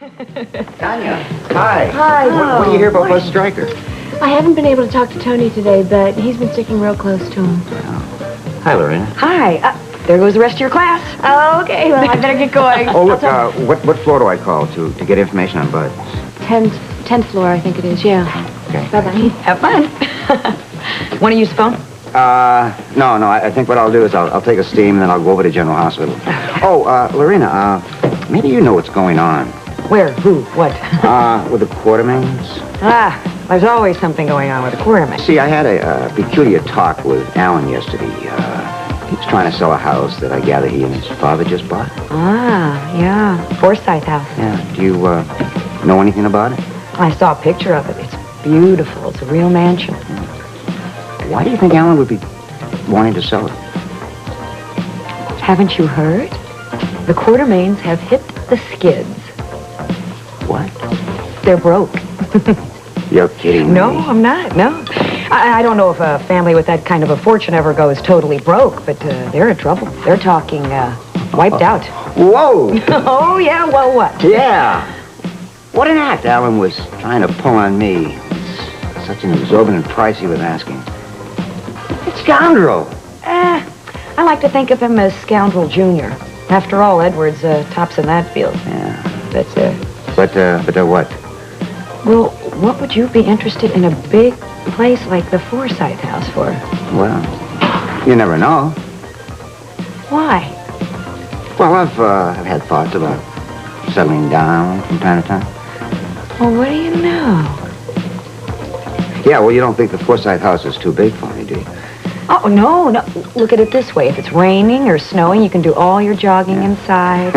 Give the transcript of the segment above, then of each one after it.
Tanya. Hi. Hi. What do you hear about Buzz Stryker? I haven't been able to talk to Tony today, but he's been sticking real close to him. Oh. Hi, Lorena. Hi. There goes the rest of your class. Oh, okay. Well, I better get going. Oh, look, what floor do I call to get information on Buzz? 10th floor, I think it is, yeah. Okay. Bye-bye. Have fun. Want to use the phone? No, I think what I'll do is I'll take a steam and then I'll go over to General Hospital. Oh, Lorena, maybe you know what's going on. Where? Who? What? With the Quartermaines. There's always something going on with the Quartermaines. See, I had a peculiar talk with Alan yesterday. He's trying to sell a house that I gather he and his father just bought. Yeah. Forsyth House. Yeah. Do you, know anything about it? I saw a picture of it. It's beautiful. It's a real mansion. Why do you think Alan would be wanting to sell it? Haven't you heard? The Quartermaines have hit the skids. What? They're broke. You're kidding me. No, I'm not. No. I don't know if a family with that kind of a fortune ever goes totally broke, but they're in trouble. They're talking wiped out. Whoa! Oh, yeah? Well, what? Yeah. What an act Alan was trying to pull on me. It's such an exorbitant price he was asking. It's scoundrel. I like to think of him as Scoundrel Junior. After all, Edward's tops in that field. Yeah. But what? Well, what would you be interested in a big place like the Forsyth House for? Well, you never know. Why? Well, I've had thoughts about settling down from time to time. Well, what do you know? Yeah, well, you don't think the Forsyth House is too big for me, do you? Oh, no. Look at it this way. If it's raining or snowing, you can do all your jogging inside.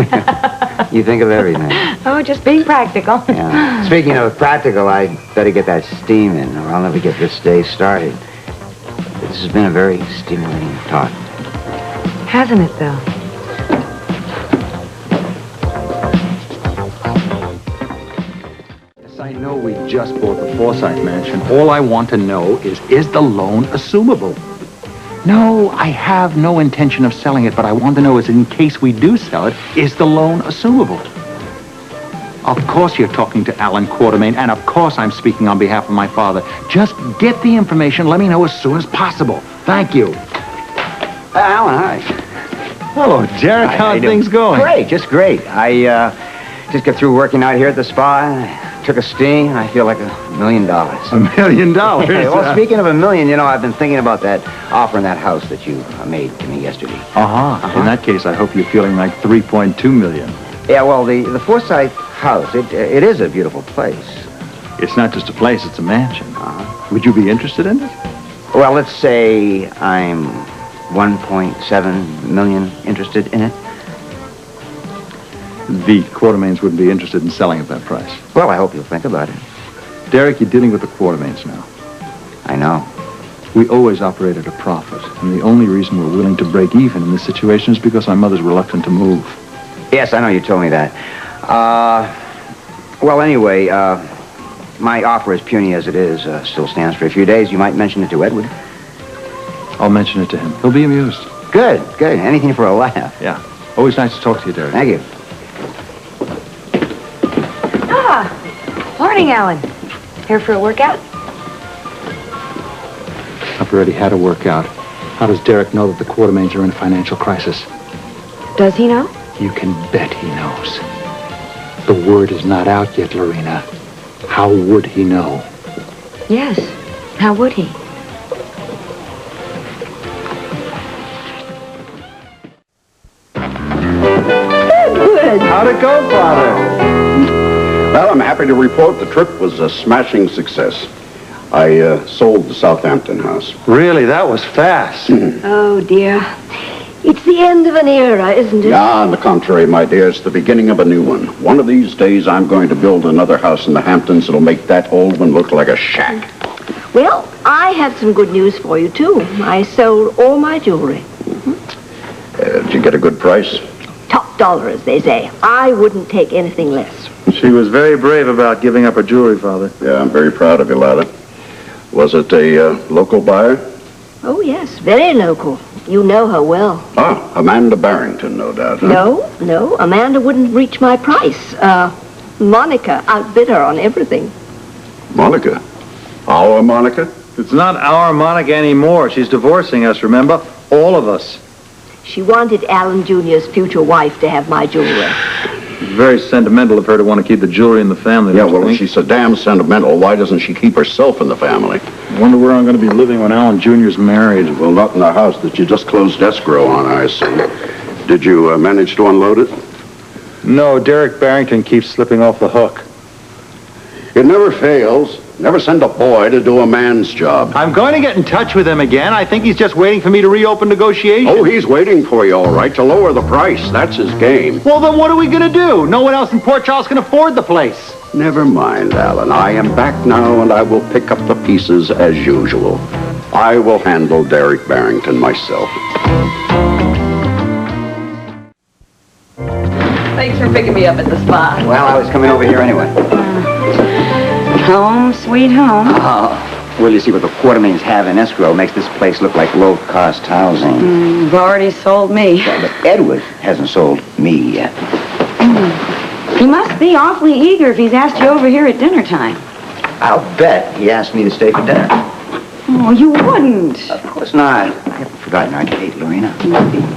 You think of everything. Oh, just being practical. Yeah. Speaking of practical, I'd better get that steam in, or I'll never get this day started. This has been a very stimulating talk. Hasn't it, though? Yes, I know we just bought the Forsyth mansion. All I want to know is the loan assumable? No, I have no intention of selling it, but I want to know is in case we do sell it, is the loan assumable? Of course you're talking to Alan Quartermaine, and of course I'm speaking on behalf of my father. Just get the information, let me know as soon as possible. Thank you. Alan, hi. Hello, Derek. How are things going? Great, just great. I just got through working out here at the spa. I took a steam, and I feel like $1 million. $1 million? Well, speaking of $1 million, you know, I've been thinking about that offer in that house that you made to me yesterday. In that case, I hope you're feeling like $3.2 million. Yeah, well, the Forsyth house, it is a beautiful place. It's not just a place, it's a mansion. Would you be interested in it? Well, let's say I'm 1.7 million interested in it. The Quartermaines wouldn't be interested in selling at that price. Well, I hope you'll think about it. Derek, you're dealing with the Quartermaines now. I know. We always operate at a profit, and the only reason we're willing to break even in this situation is because my mother's reluctant to move. Yes, I know you told me that. Well, anyway, my offer, as puny as it is, still stands for a few days. You might mention it to Edward. I'll mention it to him. He'll be amused. Good. Anything for a laugh. Yeah. Always nice to talk to you, Derek. Thank you. Morning, Alan. Here for a workout? I've already had a workout. How does Derek know that the Quartermaines are in a financial crisis? Does he know? You can bet he knows. The word is not out yet, Lorena. How would he know? Yes. How would he? Good. How'd it go, Father? Well, I'm happy to report the trip was a smashing success. I sold the South Hampton house. Really, that was fast. Oh, dear. It's the end of an era, isn't it? On the contrary, my dear, it's the beginning of a new one. One of these days, I'm going to build another house in the Hamptons that'll make that old one look like a shack. Well, I have some good news for you, too. I sold all my jewelry. Did you get a good price? Top dollar, as they say. I wouldn't take anything less. She was very brave about giving up her jewelry, Father. Yeah, I'm very proud of you, Lila. Was it a local buyer? Oh, yes, very local. You know her well. Ah, Amanda Barrington, no doubt, huh? No, Amanda wouldn't reach my price. Monica outbid her on everything. Monica? Our Monica? It's not our Monica anymore. She's divorcing us, remember? All of us. She wanted Alan Jr.'s future wife to have my jewelry. Very sentimental of her to want to keep the jewelry in the family. Yeah, don't you well, if think? she's so damn sentimental, why doesn't she keep herself in the family? I wonder where I'm going to be living when Alan Jr.'s married. Well, not in the house that you just closed escrow on, I see. Did you manage to unload it? No, Derek Barrington keeps slipping off the hook. It never fails. Never send a boy to do a man's job. I'm going to get in touch with him again. I think he's just waiting for me to reopen negotiations. Oh, he's waiting for you, all right, to lower the price. That's his game. Well, then what are we going to do? No one else in Port Charles can afford the place. Never mind, Alan. I am back now, and I will pick up the pieces as usual. I will handle Derek Barrington myself. Thanks for picking me up at the spa. Well, I was coming over here anyway. Home, sweet home. Oh, well, you see what the Quartermaines have in escrow makes this place look like low-cost housing. You've already sold me. Yeah, but Edward hasn't sold me yet. He must be awfully eager if he's asked you over here at dinner time. I'll bet he asked me to stay for dinner. Oh, you wouldn't. Of course not. I haven't forgotten our date, Lorena.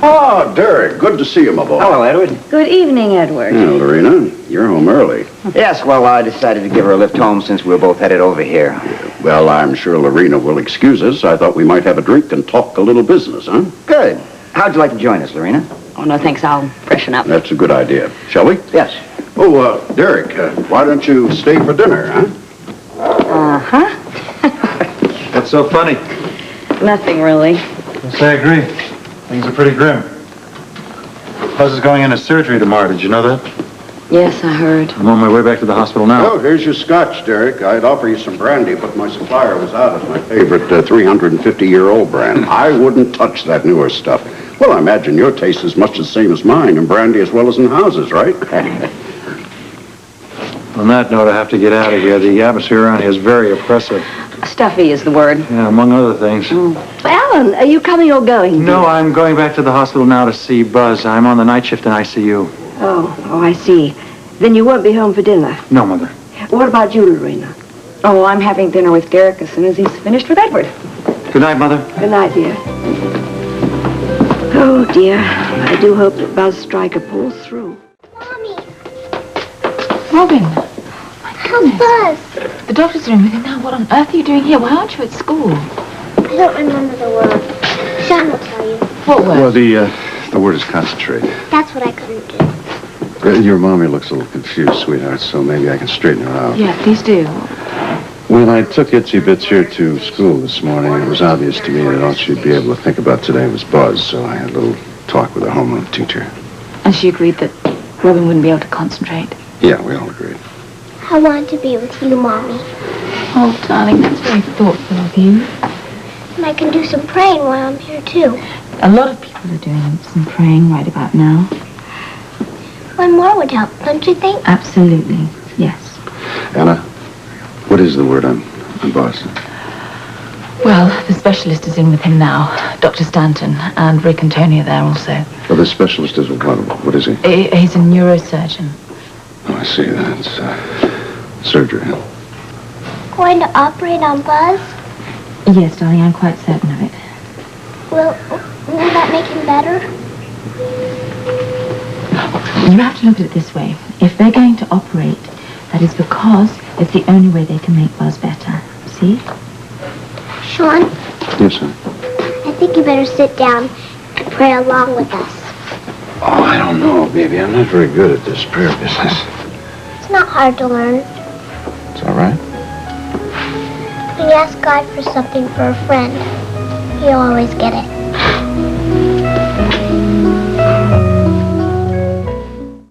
Oh, Derek, good to see you, my boy. Hello, Edward. Good evening, Edward. Yeah, Lorena, you're home early. Yes, well, I decided to give her a lift home since we were both headed over here. Well, I'm sure Lorena will excuse us. I thought we might have a drink and talk a little business, huh? Good. How'd you like to join us, Lorena? Oh, no, thanks. I'll freshen up. That's a good idea. Shall we? Yes. Oh, Derek, why don't you stay for dinner, huh? Uh-huh. What's so funny? Nothing really. Yes, I agree. Things are pretty grim. Buzz is going into surgery tomorrow. Did you know that? Yes, I heard. I'm on my way back to the hospital now. Oh, here's your scotch, Derek. I'd offer you some brandy, but my supplier was out of my favorite 350-year-old brand. I wouldn't touch that newer stuff. Well, I imagine your taste is much the same as mine in brandy as well as in houses, right? On that note, I have to get out of here. The atmosphere around here is very oppressive. Stuffy is the word. Yeah, among other things. Alan, are you coming or going? No, I'm going back to the hospital now to see Buzz. I'm on the night shift in ICU. Oh, I see. Then you won't be home for dinner. No, Mother. What about you, Lorena? Oh, I'm having dinner with Derek as soon as he's finished with Edward. Good night, Mother. Good night, dear. Oh, dear. I do hope that Buzz Stryker pulls through. Mommy, Robin, how's Buzz? the doctor's room with him now. What on earth are you doing here? Why aren't you at school? I don't remember the word. Sean will tell you. What word? Well, the word is concentrate. That's what I couldn't do. Your mommy looks a little confused, sweetheart, so maybe I can straighten her out. Yeah, please do. When I took Itsy Bits here to school this morning, it was obvious to me that all she'd be able to think about today was Buzz, so I had a little talk with the homeroom teacher. And she agreed that Robin wouldn't be able to concentrate. Yeah, we all agreed. I want to be with you, Mommy. Oh, darling, that's very thoughtful of you. And I can do some praying while I'm here, too. A lot of people are doing some praying right about now. One more would help, don't you think? Absolutely, yes. Anna, what is the word on Buzz? Well, the specialist is in with him now, Dr. Stanton, and Rick and Tony are there also. Well, the specialist is what is he? He's a neurosurgeon. Oh, I see. That's surgery, huh? Going to operate on Buzz? Yes, darling, I'm quite certain of it. Will that make him better? You have to look at it this way. If they're going to operate, that is because it's the only way they can make Buzz better. See? Sean, Yes, sir. I think you better sit down and pray along with us. Oh, I don't know, baby. I'm not very good at this prayer business. It's not hard to learn. It's all right. When you ask God for something for a friend, he'll always get it.